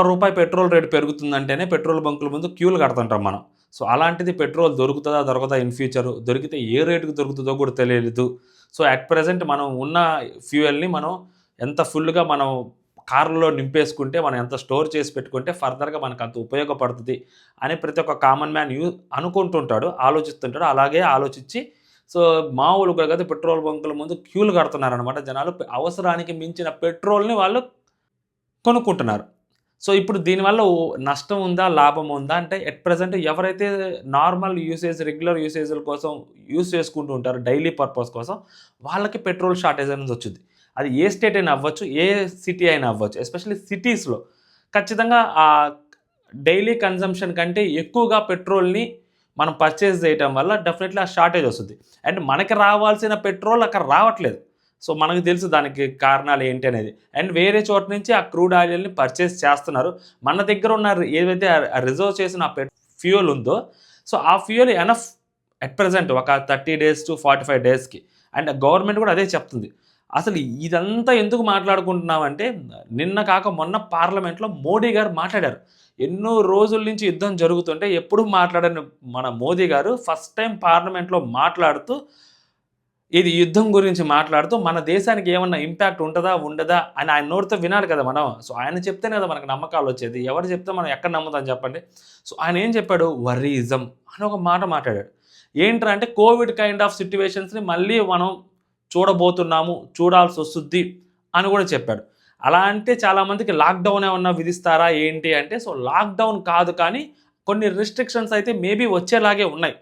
రూపాయి petrol rate పెరుగుతుందంటేనే petrol బంకుల ముందు క్యూలు కడుతుంటాం మనం. సో, అలాంటిది పెట్రోల్ దొరుకుతదా? దొరకదా? In future. దొరికితే ఏ రేటుకి దొరుకుతదో కూడా తెలియలేదు. సో, అట్ ప్రెజెంట్ మనం ఉన్న ఫ్యూయల్‌ని మనం ఎంత ఫుల్‌గా మనం కార్‌లో నింపేసుకుంటే, మనం ఎంత స్టోర్ చేసి పెట్టుకుంటే ఫర్దర్‌గా మనకంత ఉపయోగపడుతది అని ప్రతి ఒక్క కామన్ మ్యాన్ అనుకుంటుంటాడు, ఆలోచిస్తుంటాడు. అలాగే ఆలోచించి సో, మామూలుగా కాదు పెట్రోల్ బంకుల ముందు క్యూలు కడుతున్నారనమాట జనాలు. అవసరానికి మించిన పెట్రోల్‌ని వాళ్ళు కొనుక్కుంటున్నారు. సో, ఇప్పుడు దీనివల్ల నష్టం ఉందా? లాభం ఉందా? అంటే ఎట్ ప్రెజెంట్ ఎవరైతే నార్మల్ యూసేజ్, రెగ్యులర్ యూసేజ్‌ల కోసం యూజ్ చేసుకుంటూ ఉంటారో డైలీ పర్పస్ కోసం, వాళ్ళకి పెట్రోల్ షార్టేజ్ అనేది వచ్చుద్ది. అది ఏ స్టేట్ అయినా అవ్వచ్చు, ఏ సిటీ అయినా అవ్వచ్చు. ఎస్పెషల్లీ సిటీస్‌లో ఖచ్చితంగా డైలీ కన్జంప్షన్ కంటే ఎక్కువగా పెట్రోల్‌ని మనం పర్చేజ్ చేయటం వల్ల డెఫినెట్‌లీ ఆ షార్టేజ్ వస్తుంది. అండ్ మనకి రావాల్సిన పెట్రోల్ అక్కడ రావట్లేదు. సో, మనకు తెలుసు దానికి కారణాలు ఏంటి అనేది. అండ్ వేరే చోట నుంచి ఆ క్రూడ్ ఆయిల్‌ని పర్చేజ్ చేస్తున్నారు. మన దగ్గర ఉన్న ఏదైతే రిజర్వ్ చేసిన ఫ్యూయల్ ఉందో, సో, ఆ ఫ్యూయల్ ఎనఫ్ అట్ ప్రెజెంట్ ఒక 30 డేస్ టు 45 డేస్‌కి. అండ్ గవర్నమెంట్ కూడా అదే చెప్తుంది. అసలు ఇదంతా ఎందుకు మాట్లాడుకుంటున్నామంటే, నిన్న కాక మొన్న పార్లమెంట్‌లో మోడీ గారు మాట్లాడారు. ఎన్నో రోజుల నుంచి యుద్ధం జరుగుతుంటే ఎప్పుడు మాట్లాడని మన మోదీ గారు ఫస్ట్ టైమ్ పార్లమెంట్‌లో మాట్లాడుతూ, ఇది యుద్ధం గురించి మాట్లాడుతూ మన దేశానికి ఏమన్నా ఇంపాక్ట్ ఉంటదా? ఉండదా? అని ఆయన నోటితో వినాలి కదా మనం. సో, ఆయన చెప్తేనే కదా మనకు నమ్మకాలొచ్చేది. ఎవరు చెప్తే మనం ఎక్కడ నమ్ముతాం చెప్పండి? సో, ఆయన ఏం చెప్పాడు? వరీయిజం అని ఒక మాట మాట్లాడాడు. ఏంట్రా అంటే కోవిడ్ కైండ్ ఆఫ్ సిట్యుయేషన్స్‌ని మళ్ళీ మనం చూడబోతున్నాము, చూడాల్సొస్తుద్ది అని కూడా చెప్పాడు. అలా అంటే చాలామందికి లాక్‌డౌన్ ఏమన్నా విధిస్తారా ఏంటి అంటే, సో, లాక్‌డౌన్ కాదు కానీ కొన్ని రిస్ట్రిక్షన్స్ అయితే మేబీ వచ్చేలాగే ఉన్నాయి.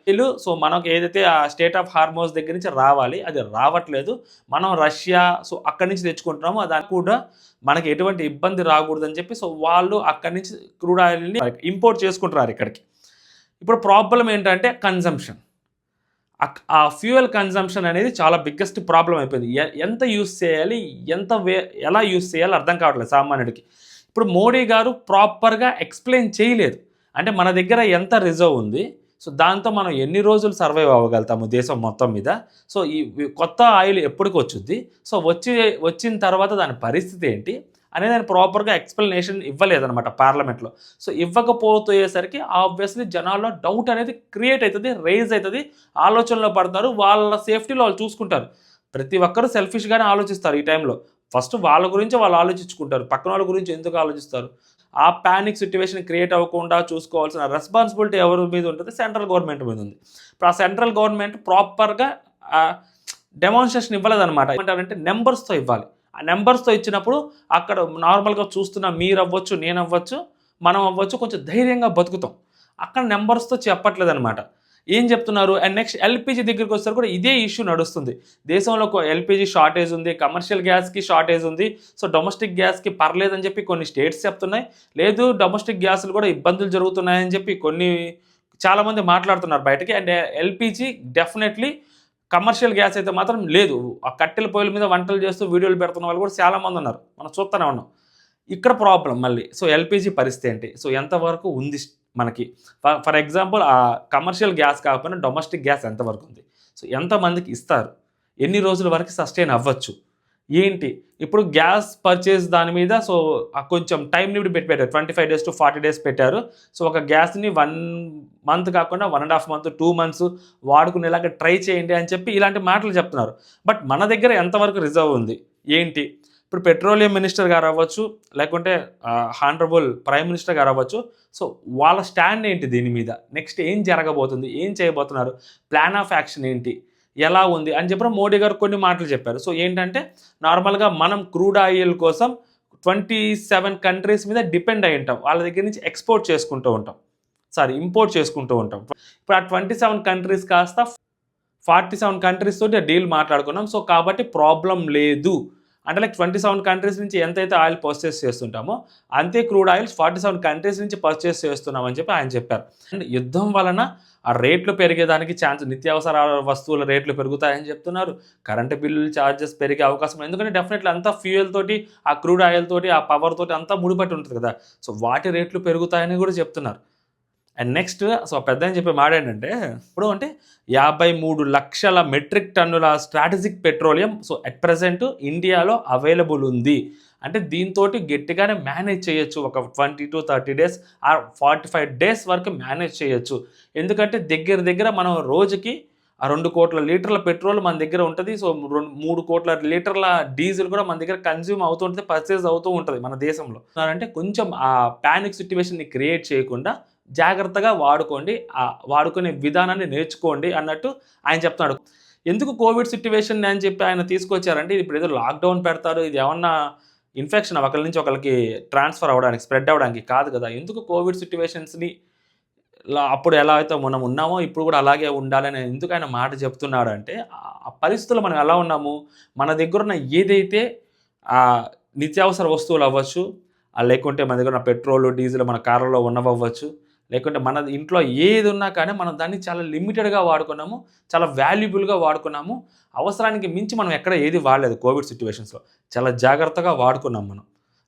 సో, మనకు ఏదైతే ఆ స్టేట్ ఆఫ్ హార్మోస్ దగ్గర నుంచి రావాలి, అది రావట్లేదు. మనం రష్యా సో, అక్కడి నుంచి తెచ్చుకుంటున్నాము. దానికి కూడా మనకి ఎటువంటి ఇబ్బంది రాకూడదని చెప్పి సో, వాళ్ళు అక్కడి నుంచి క్రూడ్ ఆయిల్‌ని ఇంపోర్ట్ చేసుకుంటున్నారు ఇక్కడికి. ఇప్పుడు ప్రాబ్లమ్ ఏంటంటే కన్జంప్షన్. ఆ ఫ్యూయల్ కన్జంప్షన్ అనేది చాలా బిగ్గెస్ట్ ప్రాబ్లమ్ అయిపోయింది. ఎంత యూజ్ చేయాలి? ఎంత ఎలా యూజ్ చేయాలో అర్థం కావట్లేదు సామాన్యుడికి. ఇప్పుడు మోడీ గారు ప్రాపర్‌గా ఎక్స్‌ప్లెయిన్ చేయలేదు. అంటే మన దగ్గర ఎంత రిజర్వ్ ఉంది? సో, దాంతో మనం ఎన్ని రోజులు సర్వైవ్ అవ్వగలుగుతాము దేశం మొత్తం మీద? సో, ఈ కొత్త ఆయిల్ ఎప్పటికొచ్చుద్ది? సో, వచ్చిన తర్వాత దాని పరిస్థితి ఏంటి? అనేది ఆయన ప్రాపర్‌గా ఎక్స్‌ప్లనేషన్ ఇవ్వలేదనమాట పార్లమెంట్‌లో. సో, ఇవ్వకపోయేసరికి ఆబ్వియస్‌లీ జనాల్లో డౌట్ అనేది క్రియేట్ అయితది, రైజ్ అయితది. ఆలోచనలో పడతారు. వాళ్ళ సేఫ్టీలో వాళ్ళు చూసుకుంటారు. ప్రతి ఒక్కరు సెల్ఫిష్‌గానే ఆలోచిస్తారు ఈ టైంలో. ఫస్ట్ వాళ్ళ గురించి వాళ్ళు ఆలోచించుకుంటారు. పక్కనోళ్ళ గురించి ఎందుకు ఆలోచిస్తారు? ఆ పానిక్ సిట్యుయేషన్ క్రియేట్ అవ్వకుండా చూసుకోవాల్సిన రెస్పాన్సిబిలిటీ ఎవరి మీద ఉంటది? సెంట్రల్ గవర్నమెంట్ మీద ఉంది. ఇప్పుడు ఆ సెంట్రల్ గవర్నమెంట్ ప్రాపర్‌గా ఆహ్, డెమాన్‌స్ట్రేషన్ ఇవ్వలేదనమాట. ఏమంటారంటే నంబర్స్‌తో ఇవ్వాలి. ఆ నంబర్స్‌తో ఇచ్చినప్పుడు అక్కడ నార్మల్‌గా చూస్తున్న మీరవ్వచ్చు, నేనవ్వచ్చు, మనం అవ్వచ్చు కొంచెం ధైర్యంగా బతుకుతాం. అక్కడ నంబర్స్‌తో చెప్పట్లేదనమాట. ఏం చెప్తున్నారు? అండ్ నెక్స్ట్ ఎల్‌పీజీ దగ్గరికొచ్చేసరికి కూడా ఇదే ఇష్యూ నడుస్తుంది. దేశంలో ఎల్‌పీజీ షార్టేజ్ ఉంది. కమర్షియల్ గ్యాస్‌కి షార్టేజ్ ఉంది. సో, డొమెస్టిక్ గ్యాస్‌కి పర్లేదని చెప్పి కొన్ని స్టేట్స్ చెప్తున్నాయి. లేదు డొమెస్టిక్ గ్యాస్‌లు కూడా ఇబ్బందులు జరుగుతున్నాయని చెప్పి చాలామంది మాట్లాడుతున్నారు బయటకి. And LPG definitely commercial gas అయితే మాత్రం లేదు. ఆ కట్టెల పొయ్యిల మీద వంటలు చేస్తూ వీడియోలు పెడుతున్న వాళ్ళు కూడా చాలామందున్నారు. మనం చూస్తూనే ఉన్నాం. ఇక్కడ ప్రాబ్లమ్ మళ్ళీ. సో, ఎల్‌పీజీ పరిస్థితి ఏంటి? సో, ఎంతవరకు ఉంది మనకి? ఫర్ ఎగ్జాంపుల్ కమర్షియల్ గ్యాస్ కాకపోయినా డొమెస్టిక్ గ్యాస్ ఎంతవరకు ఉంది? సో, ఎంతమందికి ఇస్తారు? ఎన్ని రోజుల వరకు సస్టైన్ అవ్వచ్చు? ఏంటి? ఇప్పుడు గ్యాస్ పర్చేజ్ దాని మీద సో, కొంచెం టైమ్ లిమిట్ పెట్టారు. 25 డేస్ టు 40 డేస్ పెట్టారు. సో, ఒక గ్యాస్‌ని 1 మంత్ కాకుండా 1 ½ మంత్, 2 మంత్స్ వాడుకునేలాగా ట్రై చేయండి అని చెప్పి ఇలాంటి మాటలు చెప్తున్నారు. బట్ మన దగ్గర ఎంతవరకు రిజర్వ్ ఉంది? ఏంటి? ఇప్పుడు పెట్రోలియం మినిస్టర్ గారు అవ్వచ్చు, లేకుంటే హానరబుల్ ప్రైమ్ మినిస్టర్ గారు అవ్వచ్చు. సో, వాళ్ళ స్టాండ్ ఏంటి దీని మీద? నెక్స్ట్ ఏం జరగబోతుంది? ఏం చేయబోతున్నారు? ప్లాన్ ఆఫ్ యాక్షన్ ఏంటి? ఎలా ఉంది? అని చెప్పిన మోడీ గారు కొన్ని మాటలు చెప్పారు. సో, ఏంటంటే నార్మల్‌గా మనం క్రూడ్ ఆయిల్ కోసం 27 కంట్రీస్ మీద డిపెండ్ అయ్యి ఉంటాం. వాళ్ళ దగ్గర నుంచి ఇంపోర్ట్ చేసుకుంటూ ఉంటాం. ఇప్పుడు ఆ 27 కంట్రీస్ కాస్త 47 కంట్రీస్ తోటి డీల్ మాట్లాడుకున్నాం. సో, కాబట్టి ప్రాబ్లమ్ లేదు. అంటే లైక్ 27 కంట్రీస్ నుంచి ఎంతైతే ఆయిల్ పర్చేస్ చేస్తుంటామో, అంతే క్రూడ్ ఆయిల్స్ 47 కంట్రీస్ నుంచి పర్చేస్ చేస్తున్నామని చెప్పి ఆయన చెప్పారు. అండ్ యుద్ధం వలన ఆ రేట్లు పెరిగేదానికి నిత్యావసర వస్తువుల రేట్లు పెరుగుతాయని చెప్తున్నారు. కరెంటు బిల్లులు చార్జెస్ పెరిగే అవకాశం ఉంది. ఎందుకంటే డెఫినెట్లీ అంతా ఫ్యూయల్ తోటి, ఆ క్రూడ్ ఆయిల్ తోటి, ఆ పవర్ తోటి అంతా ముడిపట్టి ఉంటుంది కదా! సో, వాటి రేట్లు పెరుగుతాయని కూడా చెప్తున్నారు. అండ్ నెక్స్ట్ సో, పెద్దాయన చెప్పే మాట ఏంటంటే, ఇప్పుడు అంటే 53,00,000 మెట్రిక్ టన్నుల strategic petroleum so, at present ఇండియాలో అవైలబుల్ ఉంది అంటే దీంతోటి గట్టిగానే మేనేజ్ చేయొచ్చు. ఒక 20-30 డేస్ ఆర్ 45 డేస్ వరకు మేనేజ్ చేయొచ్చు. ఎందుకంటే దగ్గర దగ్గర మనం రోజుకి 2,00,00,000 లీటర్ల పెట్రోల్ మన దగ్గర ఉంటది. సో, 3,00,00,000 లీటర్ల డీజిల్ కూడా మన దగ్గర కన్జ్యూమ్ అవుతూ ఉంటది. పర్చేజ్ అవుతూ ఉంటది మన దేశంలో. అంటే కొంచెం ఆ పానిక్ సిట్యుయేషన్‌ని క్రియేట్ చేయకుండా జాగ్రత్తగా వాడుకోండి. వాడుకునే విధానాన్ని నేర్చుకోండి అన్నట్టు ఆయన చెప్తున్నాడు. ఎందుకు కోవిడ్ సిట్యుయేషన్ అని చెప్పి ఆయన తీసుకొచ్చారంటే, ఇప్పుడేదో లాక్‌డౌన్ పెడతారు. ఇది ఏమన్నా ఇన్ఫెక్షన్ ఒకళ్ళ నుంచి ఒకళ్ళకి ట్రాన్స్‌ఫర్ అవ్వడానికి, స్ప్రెడ్ అవ్వడానికి కాదు కదా! ఎందుకు కోవిడ్ సిట్యుయేషన్స్‌ని అప్పుడు ఎలా అయితే మనం ఉన్నామో ఇప్పుడు కూడా అలాగే ఉండాలని ఎందుకు ఆయన మాట చెప్తున్నాడంటే, ఆ పరిస్థితుల్లో మనం ఎలా ఉన్నాము, మన దగ్గరున్న ఏదైతే నిత్యావసర వస్తువులు అవ్వచ్చు, లేకుంటే మన దగ్గర ఉన్న పెట్రోలు, డీజిల్ మన కార్లలో ఉన్నవవ్వచ్చు, లేకుంటే మన ఇంట్లో ఏది ఉన్నా కానీ మనం దాన్ని చాలా లిమిటెడ్‌గా వాడుకున్నాము. చాలా వాల్యుబుల్‌గా వాడుకున్నాము. అవసరానికి మించి మనం ఎక్కడ ఏది వాడలేదు కోవిడ్ సిట్యుయేషన్స్‌లో. చాలా జాగ్రత్తగా వాడుకున్నాం మనం.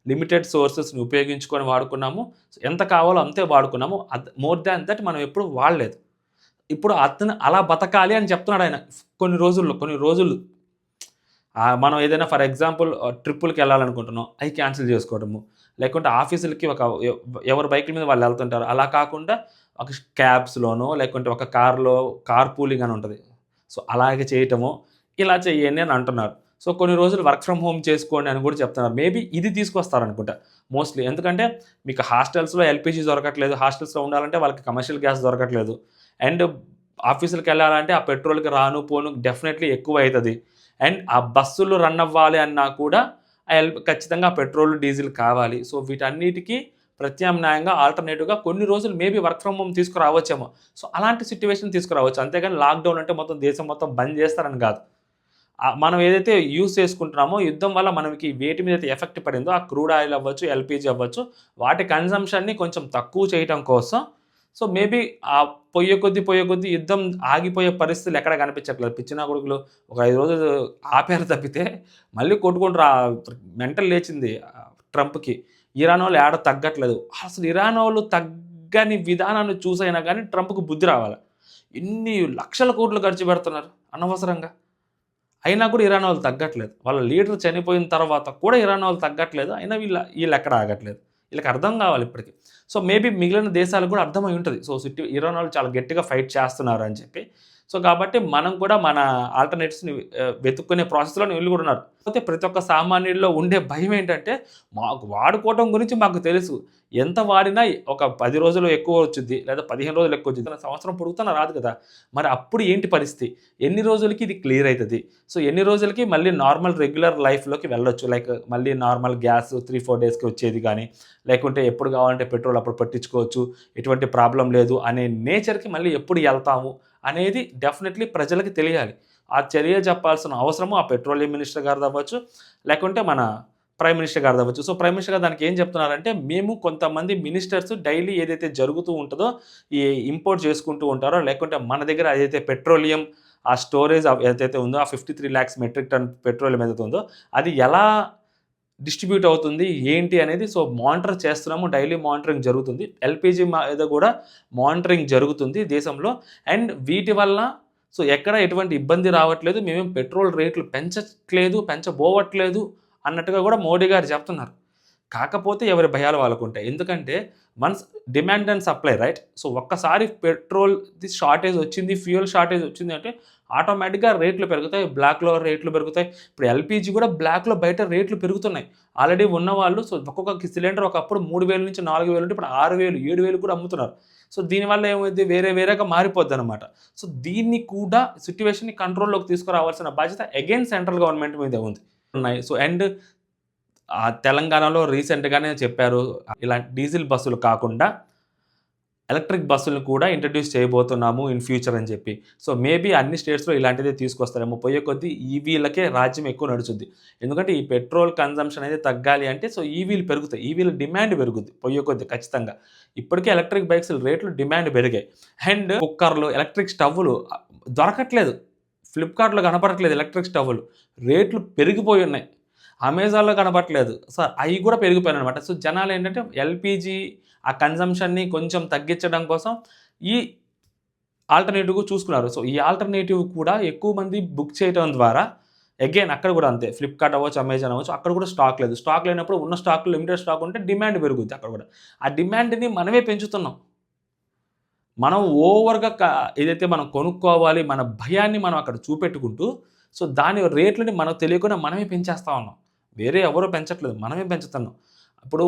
లిమిటెడ్ సోర్సెస్‌ని ఉపయోగించుకొని వాడుకున్నాము. ఎంత కావాలో అంతే వాడుకున్నాము. మోర్ దాన్ దట్ మనం ఎప్పుడు వాడలేదు. ఇప్పుడు అతను అలా బతకాలి అని చెప్తున్నాడాయన. కొన్ని రోజులు మనం ఏదైనా ఫర్ ఎగ్జాంపుల్ ట్రిప్పులకెళ్ళాలనుకుంటున్నాం. అయి క్యాన్సిల్ జేసుకోవడము. లేకుంటే ఆఫీసులకి ఎవరి బైకుల మీద వాళ్ళు ఎళ్తుంటారు. అలా కాకుండా ఒక క్యాబ్స్‌లోనో లేకుంటే ఒక కార్ పూలింగ్ అని ఉంటది. సో, అలాగే చేయటము. ఇలా చేయండి అని అంటున్నారు. సో, కొన్ని రోజులు వర్క్ ఫ్రమ్ హోమ్ చేసుకోండి అని కూడా చెప్తున్నారు. మేబీ ఇది తీసుకొస్తారనుకుంటా మోస్ట్‌లీ. ఎందుకంటే మీకు హాస్టల్స్‌లో ఎల్‌పీజీ దొరకట్లేదు. హాస్టల్స్‌లో ఉండాలంటే వాళ్ళకి కమర్షియల్ గ్యాస్ దొరకట్లేదు. అండ్ ఆఫీసులకెళ్ళాలంటే ఆ పెట్రోల్‌కి రాను, పోను డెఫినెట్‌లీ ఎక్కువైతది. అండ్ ఆ బస్సులు రన్ అవ్వాలి అన్నా కూడా ఖచ్చితంగా పెట్రోల్, డీజిల్ కావాలి. సో, వీటన్నిటికి ప్రత్యామ్నాయంగా ఆల్టర్‌నేటివ్‌గా కొన్ని రోజులు మేబీ వర్క్ ఫ్రమ్ హోమ్ తీసుకురావచ్చేమో. సో, అలాంటి సిట్యుయేషన్ తీసుకురావచ్చు. అంతేగాని లాక్‌డౌన్ అంటే మొత్తం దేశం మొత్తం బంద్ చేస్తారని కాదు. మనం ఏదైతే యూజ్ చేసుకుంటున్నామో యుద్ధం వల్ల మనకి వేటి మీద అయితే ఎఫెక్ట్ పడిందో ఆ క్రూడ్ ఆయిల్ అవ్వచ్చు, ఎల్‌పీజీ అవ్వచ్చు, వాటి కన్జంప్షన్‌ని కొంచెం తక్కువ చేయటం కోసం సో, మేబీ పోయే కొద్దీ యుద్ధం ఆగిపోయే పరిస్థితులు ఎక్కడ కనిపించట్లేదు. పిచ్చి నా కొడుకులు ఒక 5 రోజులు ఆపారు తప్పితే మళ్ళీ కొట్టుకుంటూ మెంటల్ లేచింది ట్రంప్‌కి. ఇరానోళ్ళు ఏడ తగ్గట్లేదు. అసలు ఇరానోళ్ళు తగ్గని విధానాన్ని చూసైనా గానీ ట్రంప్‌కి బుద్ధి రావాలి. ఎన్ని లక్షల కోట్లు ఖర్చు పెడుతున్నారు అనవసరంగా. అయినా కూడా ఇరాన్ వాళ్ళు తగ్గట్లేదు. వాళ్ళ లీడర్ చనిపోయిన తర్వాత కూడా ఇరాన్ వాళ్ళు తగ్గట్లేదు. అయినా వీళ్ళెక్కడ ఆగట్లేదు. వీళ్ళకి అర్థం కావాలి ఇప్పటికి. సో, మేబీ మిగిలిన దేశాలకు కూడా అర్థమై ఉంటది. సో, ఇరాన్ వాళ్ళు చాలా గట్టిగా ఫైట్ చేస్తున్నారు అని చెప్పి. సో, కాబట్టి మనం కూడా మన ఆల్టర్‌నేటివ్స్‌ని వెతుక్కునే ప్రాసెస్‌లోనే వీళ్ళు కూడా ఉన్నారు. కాకపోతే ప్రతి ఒక్క సామాన్యుడిలో ఉండే భయం ఏంటంటే, మాకు వాడుకోవటం గురించి మాకు తెలుసు. ఎంత వాడినా ఒక 10 రోజులు ఎక్కువ వచ్చుద్ది. లేదా 15 రోజులు ఎక్కువ వచ్చుద్ది. సంవత్సరం పొడుగుతున్నా రాదు కదా! మరి అప్పుడు ఏంటి పరిస్థితి? ఎన్ని రోజులకి ఇది క్లియర్ అయితది? సో, ఎన్ని రోజులకి మళ్ళీ నార్మల్ రెగ్యులర్ లైఫ్‌లోకి వెళ్ళొచ్చు. లైక్ మళ్ళీ నార్మల్ గ్యాస్ 3-4 డేస్‌కి వచ్చేది గానీ, లేకుంటే ఎప్పుడు కావాలంటే పెట్రోల్ అప్పుడు పట్టించుకోవచ్చు. ఎటువంటి ప్రాబ్లమ్ లేదు అనే నేచర్‌కి మళ్ళీ ఎప్పుడు ఎళ్తాము అనేది డెఫినెట్‌లీ ప్రజలకి తెలియాలి. ఆ చర్య చెప్పాల్సిన అవసరము ఆ పెట్రోలియం మినిస్టర్ గారిదవ్వచ్చు, లేకుంటే మన ప్రైమ్ మినిస్టర్ గారిదవ్వచ్చు. సో, ప్రైమ్ మినిస్టర్ గారు దానికి ఏం చెప్తున్నారంటే, మేము కొంతమంది మినిస్టర్స్ డైలీ ఏదైతే జరుగుతూ ఉంటదో, ఈ ఇంపోర్ట్ చేసుకుంటూ ఉంటారో, లేకుంటే మన దగ్గర ఏదైతే పెట్రోలియం ఆ స్టోరేజ్ ఏదైతే ఉందో, ఆ 53,00,000 మెట్రిక్ టన్ పెట్రోలియం ఏదైతే ఉందో, అది ఎలా డిస్ట్రిబ్యూట్ అవుతుంది, ఏంటి అనేది సో, మానిటర్ చేస్తున్నాము. డైలీ మానిటరింగ్ జరుగుతుంది. ఎల్‌పీజీ మీద కూడా మానిటరింగ్ జరుగుతుంది దేశంలో. అండ్ వీటి వల్ల సో, ఎక్కడ ఎటువంటి ఇబ్బంది రావట్లేదు. మేమేం పెట్రోల్ రేట్లు పెంచట్లేదు, పెంచబోవట్లేదు అన్నట్టుగా కూడా మోడీ గారు చెప్తున్నారు. కాకపోతే ఎవరి భయాలు వాళ్ళకుంటాయి. ఎందుకంటే once demand and supply right. So, ఒక్కసారి పెట్రోల్‌ది షార్టేజ్ వచ్చింది, ఫ్యూయల్ షార్టేజ్ వచ్చింది అంటే ఆటోమేటిక్‌గా రేట్లు పెరుగుతాయి. బ్లాక్‌లో రేట్లు పెరుగుతాయి. ఇప్పుడు ఎల్‌పీజీ కూడా బ్లాక్‌లో బయట రేట్లు పెరుగుతున్నాయి. ఆల్రెడీ ఉన్నవాళ్ళు సో, ఒక్కొక్క సిలిండర్ ఒకప్పుడు 3000 నుంచి 4000 ఉంటే ఇప్పుడు 6000, 7000 కూడా అమ్ముతున్నారు. సో, దీనివల్ల ఏమైద్ది వేరేగా మారిపోద్దనమాట. సో, దీన్ని కూడా సిట్యుయేషన్‌ని కంట్రోల్‌లోకి తీసుకురావాల్సిన బాధ్యత అగైన్ సెంట్రల్ గవర్నమెంట్ మీదే ఉంది. ఉన్నాయి. సో, అండ్ తెలంగాణలో రీసెంట్‌గానే చెప్పారు. ఇలాంటి డీజిల్ బస్సులు కాకుండా ఎలక్ట్రిక్ బస్సులను కూడా ఇంట్రొడ్యూస్ చేయబోతున్నాము ఇన్ ఫ్యూచర్ అని చెప్పి. సో, మేబీ అన్ని స్టేట్స్‌లో ఇలాంటిదే తీసుకొస్తారేమో. పోయే కొద్దీ ఈవీలకే రాజ్యం ఎక్కువ నడుచుద్ది. ఎందుకంటే ఈ పెట్రోల్ కన్జంప్షన్ అనేది తగ్గాలి అంటే సో, ఈవీలు పెరుగుతాయి. ఈవీల డిమాండ్ పెరుగుద్ది పోయే కొద్దీ ఖచ్చితంగా. ఇప్పటికే ఎలక్ట్రిక్ బైక్స్ రేట్లు డిమాండ్ పెరిగాయి. అండ్ కుక్కర్లు, ఎలక్ట్రిక్ స్టవ్వులు దొరకట్లేదు. ఫ్లిప్‌కార్ట్‌లో కనపడట్లేదు ఎలక్ట్రిక్ స్టవ్వులు. రేట్లు పెరిగిపోయి ఉన్నాయి. అమెజాన్‌లో కనపడట్లేదు. సో, అయి కూడా పెరిగిపోయాయనమాట. సో, జనాలేంటంటే ఎల్‌పీజీ ఆ కన్జంప్షన్‌ని కొంచెం తగ్గించడం కోసం ఈ ఆల్టర్‌నేటివ్ చూసుకున్నారు. సో, ఈ ఆల్టర్‌నేటివ్ కూడా ఎక్కువ మంది బుక్ చేయటం ద్వారా అగైన్ అక్కడ కూడా అంతే. ఫ్లిప్‌కార్ట్ అవ్వచ్చు, అమెజాన్ అవ్వచ్చు, అక్కడ కూడా స్టాక్ లేదు. స్టాక్ లేనప్పుడు ఉన్న స్టాక్ లిమిటెడ్ స్టాక్ ఉంటే డిమాండ్ పెరుగుద్ది అక్కడ కూడా. ఆ డిమాండ్‌ని మనమే పెంచుతున్నాం. మనం ఓవర్‌గా ఏదైతే మనం కొనుక్కోవాలి, మన భయాన్ని మనం అక్కడ చూపెట్టుకుంటూ, సో, దాని రేట్లని మనకు తెలియకుండా మనమే పెంచేస్తా ఉన్నాం. వేరే ఎవరు పెంచట్లేదు. మనమే పెంచుతున్నాం. ఇప్పుడు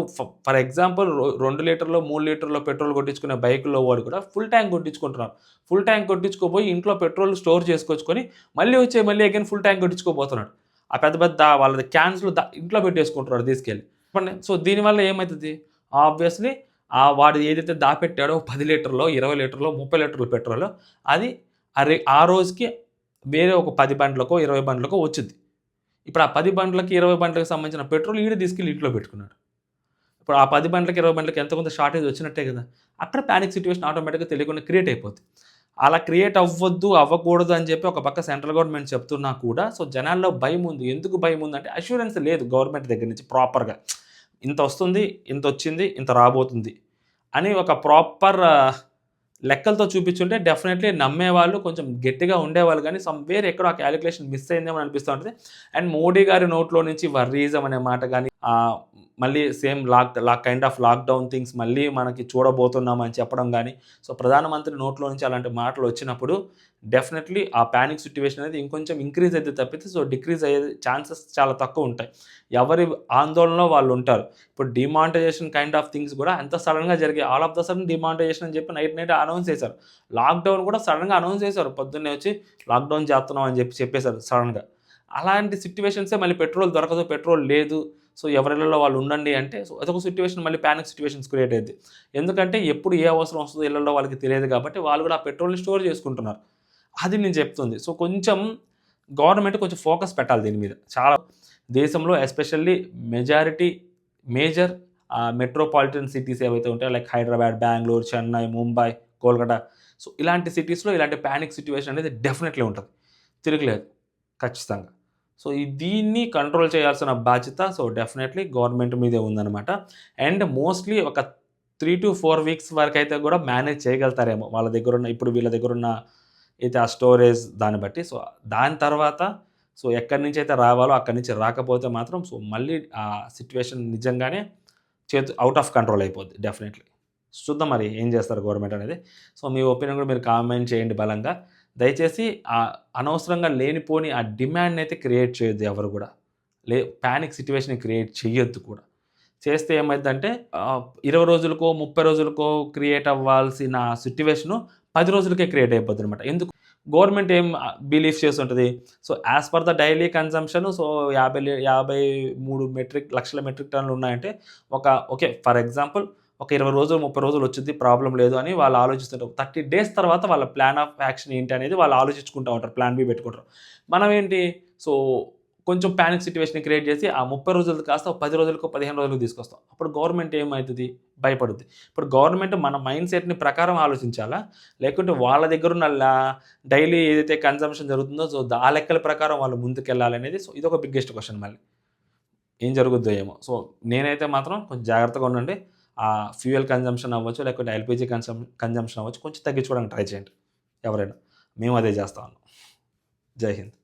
ఫర్ ఎగ్జాంపుల్ 2 లీటర్‌లో, 3 లీటర్‌లో పెట్రోల్ కొట్టించుకునే బైకుల్లో వాడు కూడా ఫుల్ ట్యాంక్ కొట్టించుకుంటున్నారు. ఫుల్ ట్యాంక్ కొట్టించుకోపోయి ఇంట్లో పెట్రోల్ స్టోర్ చేసుకొచ్చుకొని మళ్ళీ అగైన్ ఫుల్ ట్యాంక్ కొట్టించుకోబోతున్నాడు. ఆ పెద్ద పెద్ద వాళ్ళది క్యాన్స్‌లు ఇంట్లో పెట్టేసుకుంటున్నాడు తీసుకెళ్ళి. చెప్పండి. సో, దీనివల్ల ఏమైతది? ఆబ్వియస్‌లీ వాడు ఏదైతే దాపెట్టాడో 10 లీటర్‌లో, 20 లీటర్‌లో, 30 లీటర్ల పెట్రోల్ అది ఆ రోజుకి వేరే ఒక 10 బండ్లకో, 20 బండ్లకో వచ్చుద్ది. ఇప్పుడు ఆ 10 బండ్లకి, 20 బండ్లకి సంబంధించిన పెట్రోల్ ఈడే తీసుకెళ్ళి ఇంట్లో పెట్టుకున్నాడు. ఇప్పుడు ఆ 10 బండ్లకి, 20 బండ్లకి ఎంతో కొంత షార్టేజ్ వచ్చినట్టే కదా! అక్కడ పానిక్ సిట్యుయేషన్ ఆటోమేటిక్‌గా తెలియకుండా క్రియేట్ అయిపోద్ది. అలా క్రియేట్ అవ్వద్దు, అవ్వకూడదు అని చెప్పి ఒక పక్క సెంట్రల్ గవర్నమెంట్ చెప్తున్నా కూడా సో, జనాల్లో భయముంది. ఎందుకు భయముందంటే అష్యూరెన్స్ లేదు గవర్నమెంట్ దగ్గర నుంచి ప్రాపర్‌గా. ఇంతొస్తుంది, ఇంతొచ్చింది, ఇంత రాబోతుంది అని ఒక ప్రాపర్ లెక్కలతో చూపించుంటే డెఫినెట్‌లీ నమ్మేవాళ్ళు కొంచెం గట్టిగా ఉండేవాళ్ళు గానీ సమ్‌వేర్ ఎక్కడో ఆ కాలిక్యులేషన్ మిస్ అయిందేమో అనిపిస్తా ఉంటది. అండ్ మోడీ గారి నోట్లో నుంచి వర్రీయిజం అనే మాట గాని మళ్ళీ same kind of lockdown things మళ్ళీ మనకి చూడబోతున్నామని చెప్పడం గాని, సో, ప్రధానమంత్రి నోట్లో నుంచి అలాంటి మాటలు వచ్చినప్పుడు డెఫినెట్‌లీ ఆ పానిక్ సిట్యుయేషన్ అనేది ఇంకొంచెం ఇంక్రీజ్ అయిద్ది తప్పితే సో, డిక్రీజ్ అయ్యే ఛాన్సెస్ చాలా తక్కువుంటాయి. ఎవరి ఆందోళనలో వాళ్ళుంటారు. ఇప్పుడు డిమానిటైజేషన్ కైండ్ ఆఫ్ థింగ్స్ గూడా ఎంత సడెన్‌గా జరిగాయి. All of the sudden demonetization అని చెప్పి నైట్ అనౌన్స్ చేశారు. లాక్‌డౌన్ కూడా సడెన్‌గా అనౌన్స్ చేశారు. పొద్దున్నే వచ్చి లాక్‌డౌన్ చేస్తున్నాం అని చెప్పేసారు సడెన్‌గా. అలాంటి సిట్యుయేషన్సే మళ్ళీ పెట్రోల్ దొరకదు, పెట్రోల్ లేదు. సో, ఎవరిళ్ళలో వాళ్ళు ఉండండి అంటే సో, అదొక సిట్యుయేషన్ మళ్ళీ పానిక్ సిట్యుయేషన్స్ క్రియేట్ అయిద్ది. ఎందుకంటే ఎప్పుడు ఏ అవసరం వస్తదో ఇళ్ళలో వాళ్ళకి తెలియదు కాబట్టి వాళ్ళు కూడా ఆ పెట్రోల్‌ని స్టోర్ చేసుకుంటున్నారు. అది నేను చెప్తుంది. సో, కొంచెం గవర్నమెంట్ కొంచెం ఫోకస్ పెట్టాలి దీని మీద. చాలా దేశంలో especially majority major metropolitan cities ఏవైతే ఉంటాయో లైక్ హైదరాబాద్, బెంగుళూరు, చెన్నై, ముంబై, కోల్‌కతా. సో, ఇలాంటి సిటీస్‌లో ఇలాంటి పానిక్ సిట్యుయేషన్ అనేది డెఫినెట్‌లీ ఉంటది. తిరగలేదు. ఖచ్చితంగా. సో, దీన్ని కంట్రోల్ చేయాల్సిన బాధ్యత సో, డెఫినెట్‌లీ గవర్నమెంట్ మీదే ఉందనమాట. అండ్ మోస్ట్‌లీ ఒక 3-4 వీక్స్ వరకైతే గూడా మేనేజ్ చేయగలుగుతారేమో. వాళ్ళ దగ్గరున్న ఇప్పుడు వీళ్ళ దగ్గరున్న అయితే ఆ స్టోరేజ్ దాన్ని బట్టి. సో, దాని తర్వాత సో, ఎక్కడి నుంచైతే రావాలో అక్కడి నుంచి రాకపోతే మాత్రం సో, మళ్ళీ ఆ సిట్యుయేషన్ నిజంగానే ఔట్ ఆఫ్ కంట్రోల్ అయిపోద్ది డెఫినెట్‌లీ. చూద్దాం మరి ఏం చేస్తారు గవర్నమెంట్ అనేది. సో, మీ ఒపీనియన్ కూడా మీరు కామెంట్ చేయండి బలంగా. దయచేసి అనవసరంగా లేనిపోని ఆ డిమాండ్‌నయితే క్రియేట్ చేయొద్దు ఎవరు గూడా. పానిక్ సిట్యుయేషన్‌ని క్రియేట్ చెయ్యొద్దు కూడా. చేస్తే ఏమైద్దంటే 20 రోజులకో, 30 రోజులకో క్రియేట్ అవ్వాల్సిన సిట్యుయేషను 10 రోజులకే క్రియేట్ అయిపోద్దనమాట. ఎందుకు? గవర్నమెంట్ ఏం బిలీవ్ చేసుంటది. So, as per the daily consumption so, 53 లక్షల మెట్రిక్ టన్నులు ఉన్నాయంటే ఓకే. ఫర్ ఎగ్జాంపుల్ ఒక 20 రోజులు, 30 రోజులు వచ్చిద్ది ప్రాబ్లమ్ లేదు అని వాళ్ళు ఆలోచిస్తుంటారు. 30 డేస్ తర్వాత వాళ్ళ ప్లాన్ ఆఫ్ యాక్షన్ ఏంటి అనేది వాళ్ళు ఆలోచించుకుంటా ఉంటారు. ప్లాన్ బి పెట్టుకుంటారు. మనం ఏంటి సో, కొంచెం పానిక్ సిట్యుయేషన్ క్రియేట్ చేసి ఆ 30 రోజులది కాస్త 10 రోజులకో, 15 రోజులకో తీసుకొస్తాం. అప్పుడు గవర్నమెంట్ ఏమైతది? భయపడుద్ది. ఇప్పుడు గవర్నమెంట్ మన మైండ్ సెట్‌ని ప్రకారం ఆలోచించాలా? లేకుంటే వాళ్ళ దగ్గరున్న డైలీ ఏదైతే కన్జంప్షన్ జరుగుతుందో సో, ఆ లెక్కల ప్రకారం వాళ్ళు ముందుకెళ్ళాలనేది సో, ఇదొక బిగ్గెస్ట్ క్వెషన్ మళ్ళీ. ఏం జరుగుద్దో ఏమో! సో, నేనైతే మాత్రం కొంచెం జాగ్రత్తగా ఉండండి. ఫ్యూయల్ కన్జంప్షన్ అవ్వచ్చు, లేకపోతే ఎల్‌పీజీ కన్జంప్షన్ అవ్వచ్చు కొంచెం తగ్గించుకోవడానికి ట్రై చేయండి ఎవరైనా. మేము అదే చేస్తా ఉన్నాం. జై హింద్.